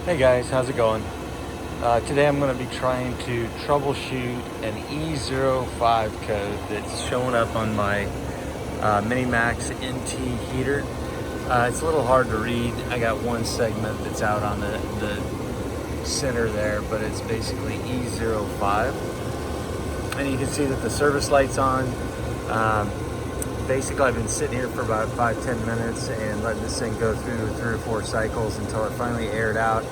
Hey guys, how's it going? Today I'm going to be trying to troubleshoot an E05 code that's showing up on my MiniMax NT heater. It's a little hard to read. I got one segment that's out on the center there, but it's basically E05. And you can see that the service light's on. Basically, I've been sitting here for about 5-10 minutes and letting this thing go through 3 or 4 cycles until it finally aired out.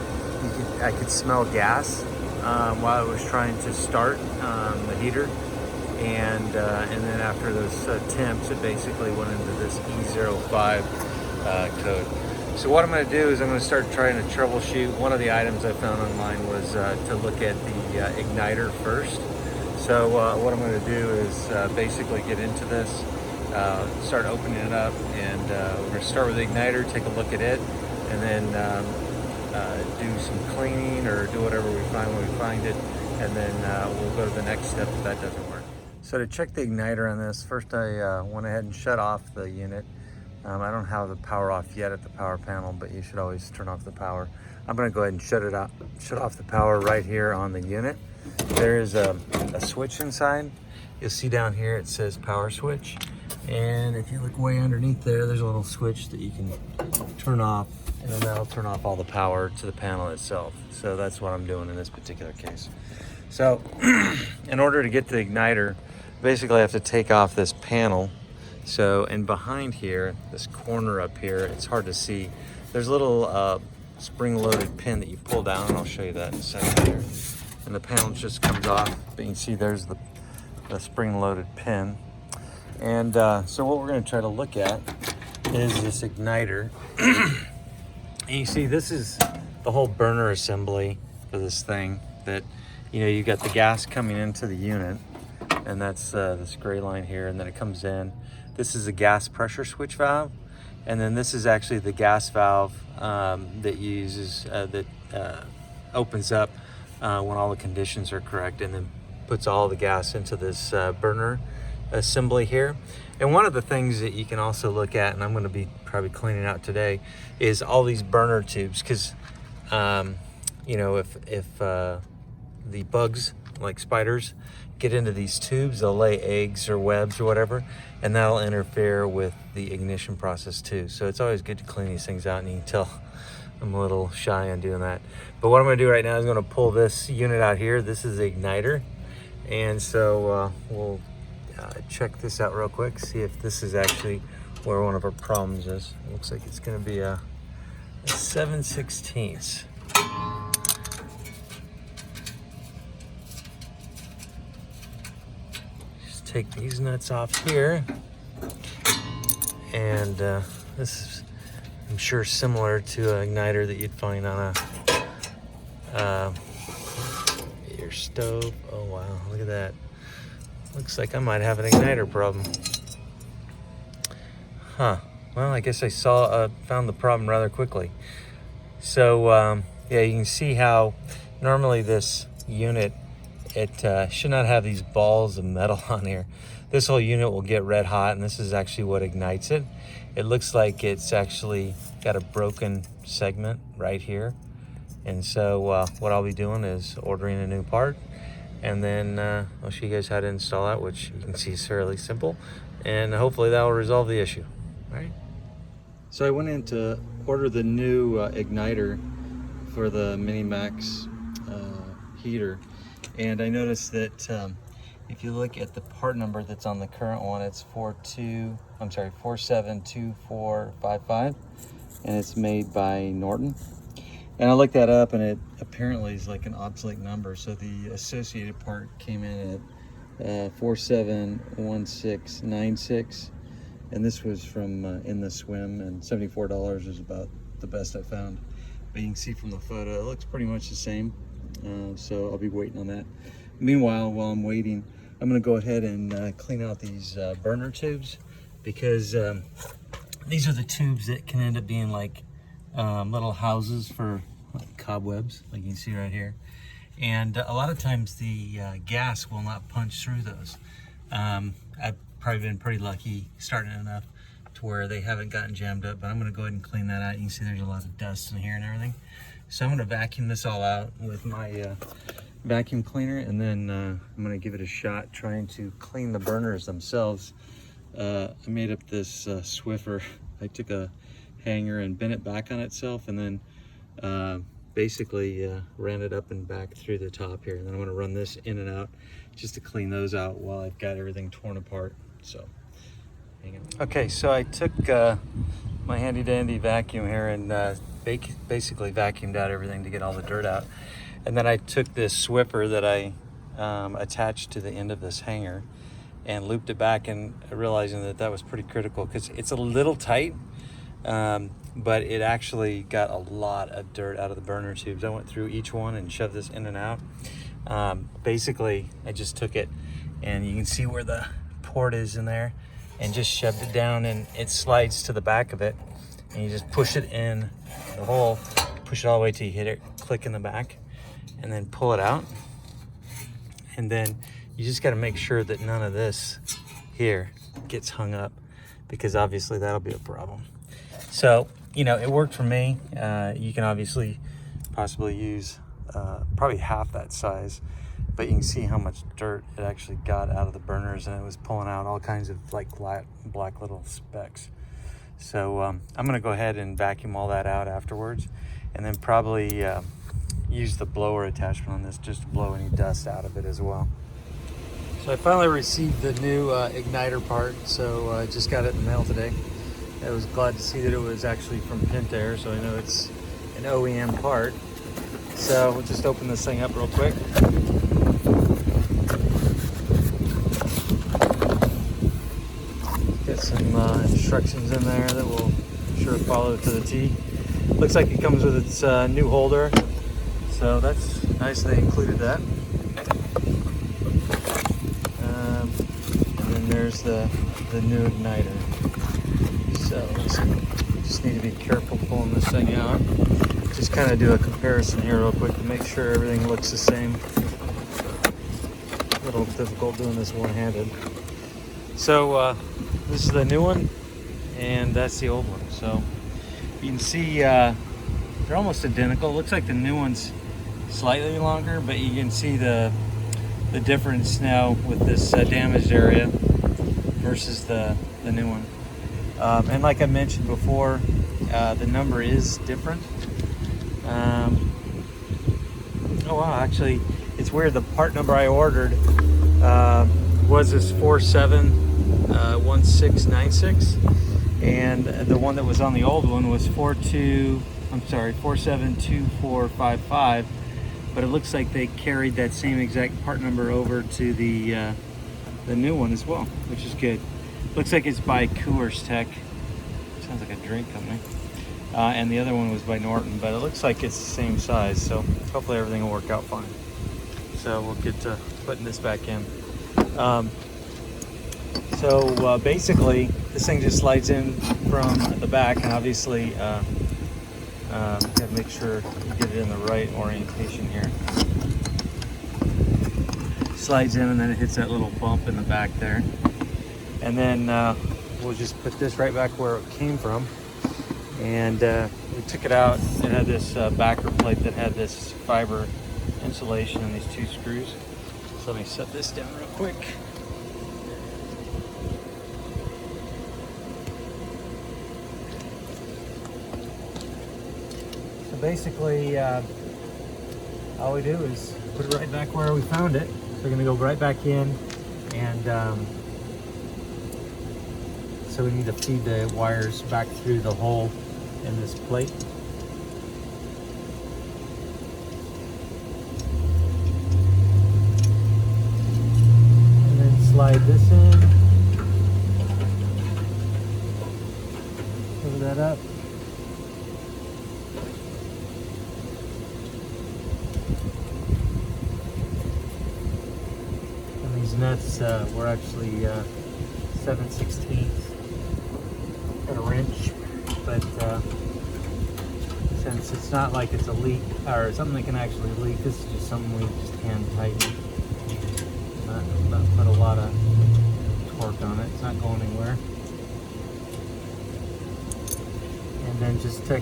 I could smell gas while I was trying to start the heater, and then after those temps, it basically went into this E05 code. So what I'm going to do is I'm going to start trying to troubleshoot. One of the items I found online was to look at the igniter first. So what I'm going to do is basically get into this. Start opening it up, and we're going to start with the igniter, take a look at it, and then do some cleaning or do whatever we find when we find it, and then we'll go to the next step if that doesn't work. So to check the igniter on this, first I went ahead and shut off the unit. I don't have the power off yet at the power panel, but you should always turn off the power. I'm going to go ahead and shut off the power right here on the unit. There is a switch inside. You'll see down here it says power switch. And if you look way underneath there, there's a little switch that you can turn off, and then that'll turn off all the power to the panel itself. So that's what I'm doing in this particular case. So in order to get to the igniter, basically I have to take off this panel. So, and behind here, this corner up here, it's hard to see. There's a little spring-loaded pin that you pull down, and I'll show you that in a second here. And the panel just comes off, but you can see there's the spring-loaded pin. And so what we're going to try to look at is this igniter. And you see this is the whole burner assembly for this thing that, you got the gas coming into the unit, and that's this gray line here, and then it comes in. This is a gas pressure switch valve, and then this is actually the gas valve that uses that opens up when all the conditions are correct, and then puts all the gas into this burner assembly here. And one of the things that you can also look at, and I'm going to be probably cleaning out today, is all these burner tubes, because if the bugs like spiders get into these tubes, they'll lay eggs or webs or whatever, and that'll interfere with the ignition process too. So it's always good to clean these things out, and you can tell I'm a little shy on doing that. But what I'm going to do right now is I'm going to pull this unit out here. This is the igniter, and so we'll check this out real quick, see if this is actually where one of our problems is. It looks like it's going to be a 7/16. Just take these nuts off here, and this is, I'm sure, similar to an igniter that you'd find on your stove. Oh wow, look at that. Looks like I might have an igniter problem. Huh. Well, I guess I found the problem rather quickly. So, yeah, you can see how normally this unit, it should not have these balls of metal on here. This whole unit will get red hot, and this is actually what ignites it. It looks like it's actually got a broken segment right here. And so what I'll be doing is ordering a new part, and then I'll show you guys how to install that, which you can see is fairly simple, and hopefully that will resolve the issue. All right. So I went in to order the new igniter for the MiniMax heater, and I noticed that if you look at the part number that's on the current one, it's 472455, and it's made by Norton. And I looked that up, and it apparently is like an obsolete number. So the associated part came in at 471696, and this was from In the Swim, and $74 is about the best I found. But you can see from the photo, it looks pretty much the same. So I'll be waiting on that. Meanwhile, while I'm waiting, I'm going to go ahead and clean out these burner tubes, because these are the tubes that can end up being like little houses for like cobwebs, like you can see right here. And a lot of times the gas will not punch through those. I've probably been pretty lucky starting enough to where they haven't gotten jammed up, but I'm gonna go ahead and clean that out. You can see there's a lot of dust in here and everything. So I'm gonna vacuum this all out with my vacuum cleaner, and then I'm gonna give it a shot trying to clean the burners themselves. I made up this Swiffer. I took a hanger and bent it back on itself, and then basically ran it up and back through the top here. And then I'm gonna run this in and out just to clean those out while I've got everything torn apart. So hang on. Okay, so I took my handy dandy vacuum here and basically vacuumed out everything to get all the dirt out. And then I took this Swiffer that I attached to the end of this hanger and looped it back, and realizing that that was pretty critical because it's a little tight, but it actually got a lot of dirt out of the burner tubes. I went through each one and shoved this in and out. Basically, I just took it, and you can see where the port is in there, and just shoved it down, and it slides to the back of it, and you just push it in the hole, push it all the way till you hit it, click in the back, and then pull it out. And then you just got to make sure that none of this here gets hung up, because obviously that'll be a problem. So, you know, it worked for me. You can obviously possibly use probably half that size, but you can see how much dirt it actually got out of the burners, and it was pulling out all kinds of like black little specks. So I'm gonna go ahead and vacuum all that out afterwards, and then probably use the blower attachment on this just to blow any dust out of it as well. So I finally received the new igniter part, so I just got it in the mail today. I was glad to see that it was actually from Pentair, so I know it's an OEM part. So we'll just open this thing up real quick. Get some instructions in there that we'll sure follow to the T. Looks like it comes with its new holder, so that's nice they included that. And then there's the new igniter. So just need to be careful pulling this thing out. Just kind of do a comparison here real quick to make sure everything looks the same. A little difficult doing this one-handed. So this is the new one, and that's the old one. So you can see they're almost identical. Looks like the new one's slightly longer, but you can see the difference now with this damaged area versus the new one. And like I mentioned before, the number is different. Oh wow, actually it's weird, the part number I ordered was this 471696, and the one that was on the old one was 472455, but it looks like they carried that same exact part number over to the new one as well, which is good. Looks like it's by Coors Tech. Sounds like a drink company. And the other one was by Norton, but it looks like it's the same size, so hopefully everything will work out fine. So we'll get to putting this back in. So basically, this thing just slides in from the back, and obviously you have to make sure you get it in the right orientation here. Slides in, and then it hits that little bump in the back there. And then we'll just put this right back where it came from. And we took it out. It had this backer plate that had this fiber insulation and these two screws. So let me set this down real quick. So basically, all we do is put it right back where we found it. So we're gonna go right back in, and so we need to feed the wires back through the hole in this plate. And then slide this in. Cover that up. And these nuts were actually 7/16. Got a wrench, but since it's not like it's a leak or something that can actually leak, this is just something we just hand tighten. Not put a lot of torque on it. It's not going anywhere. and then just go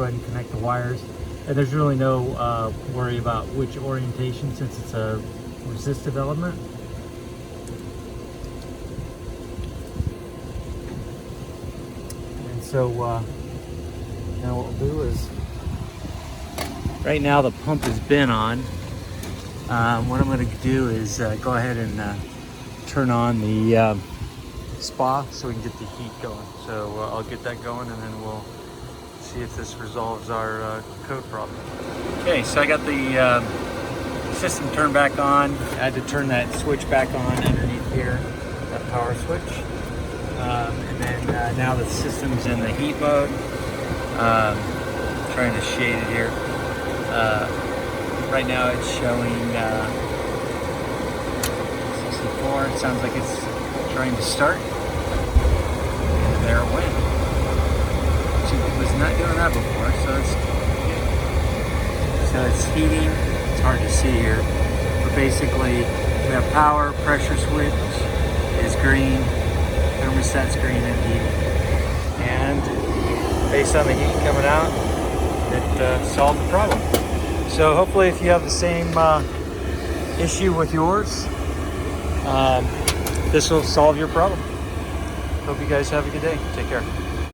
ahead and connect the wires. And there's really no worry about which orientation, since it's a resistive element. And so now what we'll do is, right now the pump has been on. What I'm going to do is go ahead and turn on the spa so we can get the heat going. So I'll get that going, and then we'll see if this resolves our code problem. Okay, so I got the system turned back on. I had to turn that switch back on underneath here, that power switch. And then now the system's in the heat mode. Trying to shade it here. Right now it's showing 64. It sounds like it's trying to start. And there it went. It was not doing that before, so it's heating. It's hard to see here, but basically we have power, pressure switch is green, thermostat's green and heating. And based on the heat coming out, it solved the problem. So hopefully if you have the same issue with yours, this will solve your problem. Hope you guys have a good day. Take care.